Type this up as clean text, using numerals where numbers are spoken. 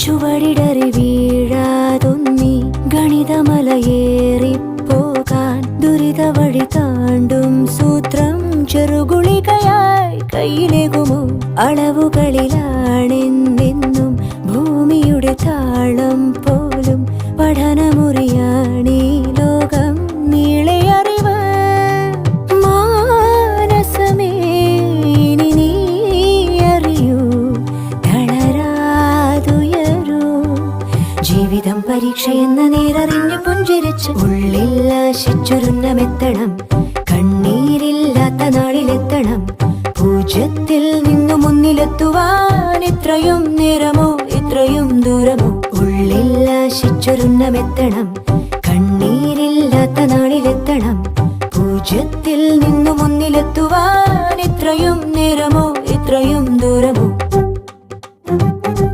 ചുവടിടറി വീഴാതൊന്നി ഗണിതമലയേറിപ്പോകാൻ ദുരിത വഴി താണ്ടും സൂത്രം ചെറുകുളികയായി കയ്യിലേകുമോ? അളവുകളിലാണെന്നെന്നും ഭൂമിയുടെ താളം പോലും പഠനമുറിയാണീ ലോകം നീളെ അറിവ്. മാനസമേ ഇനി നീ അറിയൂ, തളരാതുയരൂ. ജീവിതം പരീക്ഷയെന്ന നേരറിഞ്ഞു പുഞ്ചിരിച്ച് ഉള്ളിൽ ആശിച്ചൊരുന്നമെത്തണം. കണ്ണീരില്ലാത്ത നാളിലെത്തണം. പൂജ്യത്തിൽ നിന്നു മുന്നിലെത്തുവാൻ ഇത്രയും നേരമോ ഇത്രയും ദൂരമോ? ഉള്ളിൽ ആശിച്ചൊരുന്നമെത്തണം. കണ്ണീരില്ലാത്ത നാളിലെത്തണം. പൂജ്യത്തിൽ നിന്നു മുന്നിലെത്തുവാൻ ഇത്രയും നേരമോ